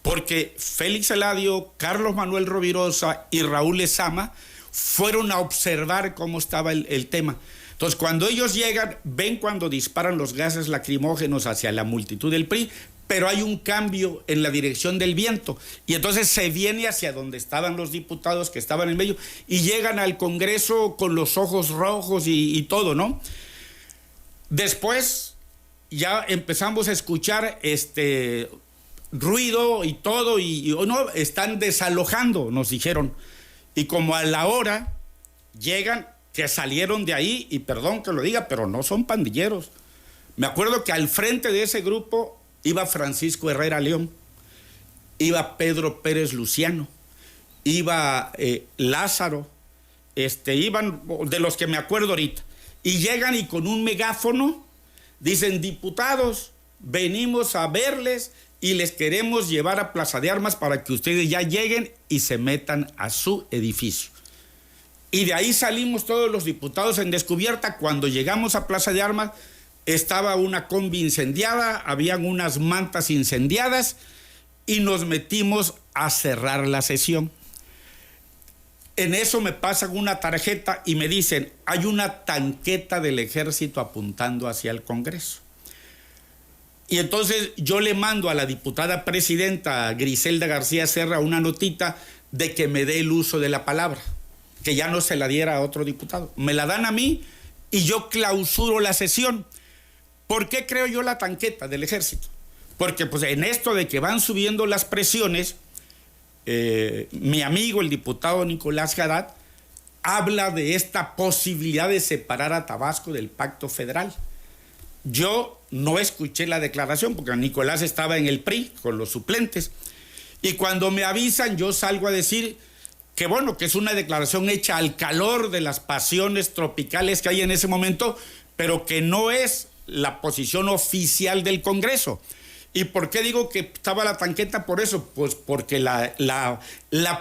porque Félix Eladio, Carlos Manuel Rovirosa y Raúl Lezama fueron a observar cómo estaba el tema. Entonces, cuando ellos llegan, ven cuando disparan los gases lacrimógenos hacia la multitud del PRI, pero hay un cambio en la dirección del viento. Y entonces se viene hacia donde estaban los diputados que estaban en medio y llegan al Congreso con los ojos rojos y todo, ¿no? Después ya empezamos a escuchar ruido y todo, y no, están desalojando, nos dijeron. Y como a la hora llegan, que salieron de ahí, y perdón que lo diga, pero no son pandilleros. Me acuerdo que al frente de ese grupo iba Francisco Herrera León, iba Pedro Pérez Luciano, iba Lázaro, iban de los que me acuerdo ahorita. Y llegan y con un megáfono dicen, diputados, venimos a verles y les queremos llevar a Plaza de Armas para que ustedes ya lleguen y se metan a su edificio. Y de ahí salimos todos los diputados en descubierta. Cuando llegamos a Plaza de Armas estaba una combi incendiada, habían unas mantas incendiadas y nos metimos a cerrar la sesión. En eso me pasan una tarjeta y me dicen, hay una tanqueta del ejército apuntando hacia el Congreso. Y entonces yo le mando a la diputada presidenta Griselda García Serra una notita de que me dé el uso de la palabra, que ya no se la diera a otro diputado. Me la dan a mí y yo clausuro la sesión. ¿Por qué creo yo la tanqueta del ejército? Porque pues en esto de que van subiendo las presiones, mi amigo el diputado Nicolás Haddad habla de esta posibilidad de separar a Tabasco del pacto federal. Yo no escuché la declaración porque Nicolás estaba en el PRI con los suplentes, y cuando me avisan yo salgo a decir que bueno, que es una declaración hecha al calor de las pasiones tropicales que hay en ese momento, pero que no es la posición oficial del Congreso. ¿Y por qué digo que estaba la tanqueta? Por eso, pues porque la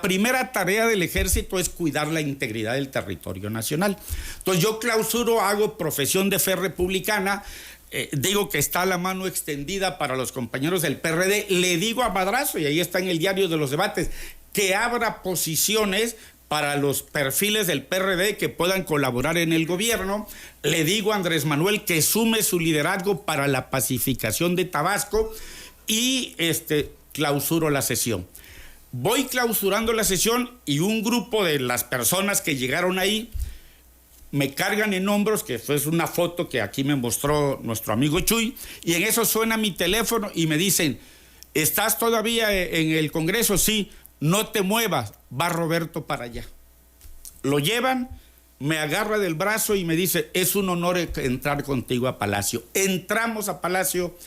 primera tarea del ejército es cuidar la integridad del territorio nacional. Entonces yo clausuro, hago profesión de fe republicana, digo que está la mano extendida para los compañeros del PRD, le digo a Madrazo, y ahí está en el diario de los debates, que abra posiciones para los perfiles del PRD que puedan colaborar en el gobierno. Le digo a Andrés Manuel que sume su liderazgo para la pacificación de Tabasco y clausuro la sesión. Voy clausurando la sesión y un grupo de las personas que llegaron ahí me cargan en hombros, que esto es una foto que aquí me mostró nuestro amigo Chuy, y en eso suena mi teléfono y me dicen, ¿estás todavía en el Congreso? Sí. No te muevas, va Roberto para allá. Lo llevan, me agarra del brazo y me dice, es un honor entrar contigo a Palacio. Entramos a Palacio,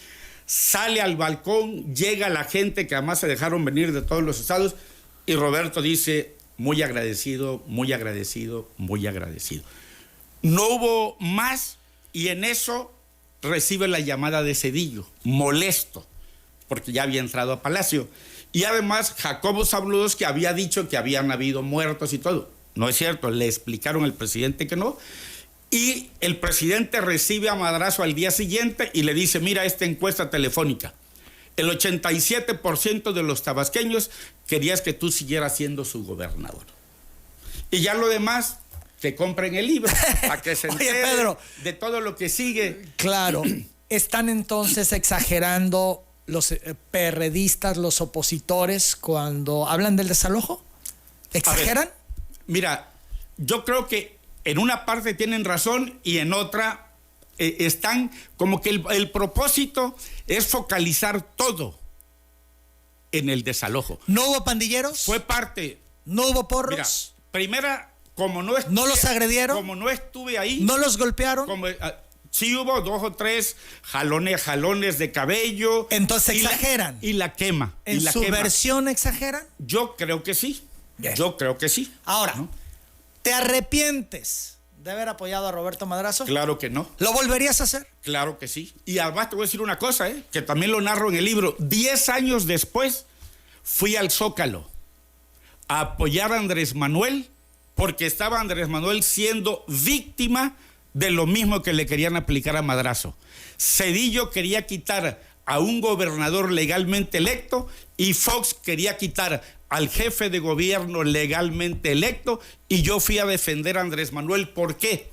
sale al balcón, llega la gente que además se dejaron venir de todos los estados, y Roberto dice, muy agradecido, muy agradecido, muy agradecido. No hubo más, y en eso recibe la llamada de Zedillo, molesto, porque ya había entrado a Palacio. Y además Jacobo Zabludovsky había dicho que habían habido muertos y todo. No es cierto, le explicaron al presidente que no. Y el presidente recibe a Madrazo al día siguiente y le dice, mira esta encuesta telefónica. El 87% de los tabasqueños querías que tú siguieras siendo su gobernador. Y ya lo demás, que compren el libro, para que se entere Pedro, de todo lo que sigue. Claro, están entonces exagerando los perredistas, los opositores, cuando hablan del desalojo. ¿Exageran? Ver, mira, yo creo que en una parte tienen razón y en otra están como que el propósito es focalizar todo en el desalojo. ¿No hubo pandilleros? Fue parte. ¿No hubo porros? Mira, primera, como no estuve, ¿No los agredieron? Como no estuve ahí. ¿No los golpearon? Sí hubo 2 o 3 jalones de cabello. Entonces exageran. Y la quema. ¿En su versión exageran? Yo creo que sí. Bien. Yo creo que sí. Ahora, ¿no? ¿te arrepientes de haber apoyado a Roberto Madrazo? Claro que no. ¿Lo volverías a hacer? Claro que sí. Y además te voy a decir una cosa, que también lo narro en el libro. 10 años después fui al Zócalo a apoyar a Andrés Manuel porque estaba Andrés Manuel siendo víctima de lo mismo que le querían aplicar a Madrazo. Zedillo quería quitar a un gobernador legalmente electo y Fox quería quitar al jefe de gobierno legalmente electo, y yo fui a defender a Andrés Manuel. ¿Por qué?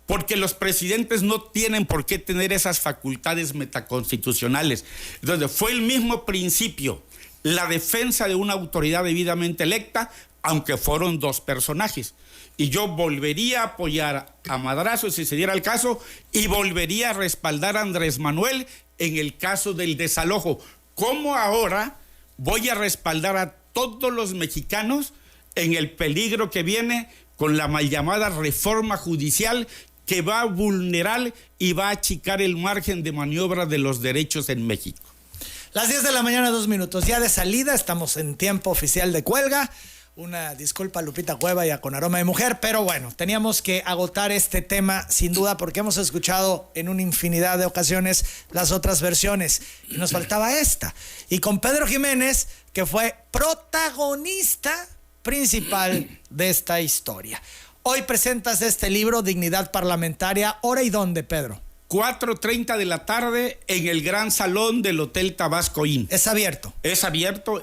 Porque los presidentes no tienen por qué tener esas facultades metaconstitucionales. Entonces fue el mismo principio, la defensa de una autoridad debidamente electa, aunque fueron 2 personajes. Y yo volvería a apoyar a Madrazo si se diera el caso, y volvería a respaldar a Andrés Manuel en el caso del desalojo. ¿Cómo ahora voy a respaldar a todos los mexicanos en el peligro que viene con la mal llamada reforma judicial que va a vulnerar y va a achicar el margen de maniobra de los derechos en México? Las 10 de la mañana, 2 minutos. Ya de salida, estamos en tiempo oficial de cuelga. Una disculpa a Lupita Cueva y a Con Aroma de Mujer, pero bueno, teníamos que agotar este tema sin duda porque hemos escuchado en una infinidad de ocasiones las otras versiones y nos faltaba esta. Y con Pedro Jiménez, que fue protagonista principal de esta historia. Hoy presentas este libro, Dignidad Parlamentaria. ¿Hora y dónde, Pedro? 4:30 de la tarde en el gran salón del Hotel Tabasco Inn. Es abierto. Es abierto.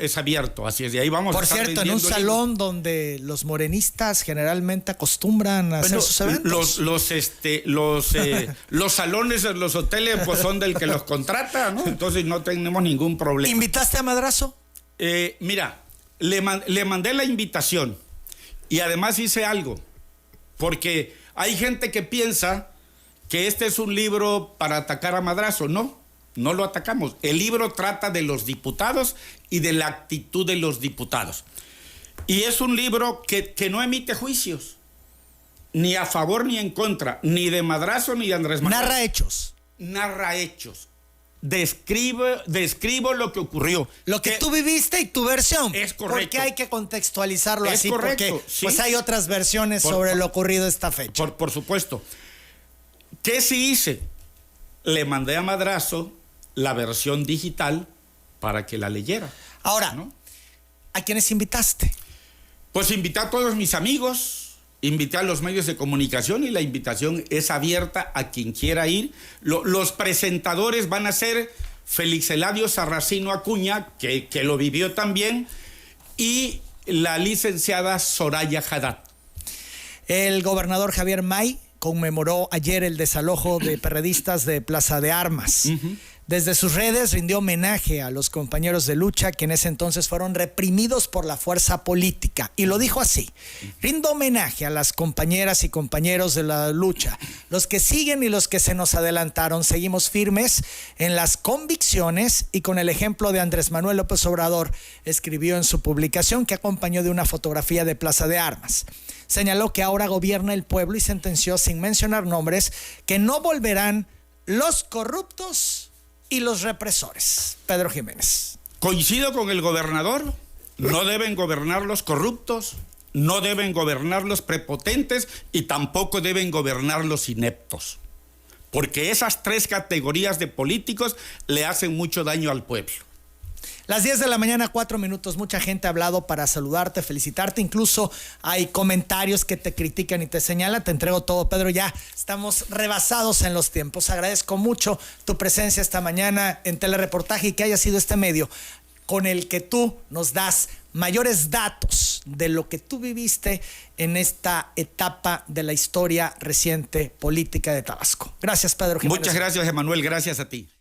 Así es, de ahí vamos Por a estar cierto, en un vendiendo salón donde los morenistas generalmente acostumbran a hacer sus eventos. Los salones en los hoteles pues son del que los contrata, ¿no? Entonces no tenemos ningún problema. ¿Invitaste a Madrazo? Mira, le mandé la invitación y además hice algo, porque hay gente que piensa que este es un libro para atacar a Madrazo. No lo atacamos. El libro trata de los diputados y de la actitud de los diputados. Y es un libro que no emite juicios, ni a favor ni en contra, ni de Madrazo ni de Andrés Manuel. Narra hechos. Describo lo que ocurrió. Lo que tú viviste y tu versión. Es correcto. Porque hay que contextualizarlo Es así, correcto, porque sí. pues hay otras versiones sobre lo ocurrido esta fecha. Por supuesto. ¿Qué sí hice? Le mandé a Madrazo la versión digital para que la leyera. Ahora, ¿no? ¿A quiénes invitaste? Pues invité a todos mis amigos, invité a los medios de comunicación y la invitación es abierta a quien quiera ir. Los presentadores van a ser Félix Eladio Sarracino Acuña, que lo vivió también, y la licenciada Soraya Haddad. El gobernador Javier May conmemoró ayer el desalojo de perredistas de Plaza de Armas. Desde sus redes rindió homenaje a los compañeros de lucha que en ese entonces fueron reprimidos por la fuerza política. Y lo dijo así: rindo homenaje a las compañeras y compañeros de la lucha, los que siguen y los que se nos adelantaron. Seguimos firmes en las convicciones y con el ejemplo de Andrés Manuel López Obrador, escribió en su publicación que acompañó de una fotografía de Plaza de Armas. Señaló que ahora gobierna el pueblo y sentenció, sin mencionar nombres, que no volverán los corruptos y los represores. Pedro Jiménez. Coincido con el gobernador. No deben gobernar los corruptos, no deben gobernar los prepotentes y tampoco deben gobernar los ineptos. Porque esas tres categorías de políticos le hacen mucho daño al pueblo. Las 10 de la mañana, 4 minutos. Mucha gente ha hablado para saludarte, felicitarte. Incluso hay comentarios que te critican y te señalan. Te entrego todo, Pedro. Ya estamos rebasados en los tiempos. Agradezco mucho tu presencia esta mañana en Telereportaje y que haya sido este medio con el que tú nos das mayores datos de lo que tú viviste en esta etapa de la historia reciente política de Tabasco. Gracias, Pedro Jiménez. Muchas gracias, Emanuel. Gracias a ti.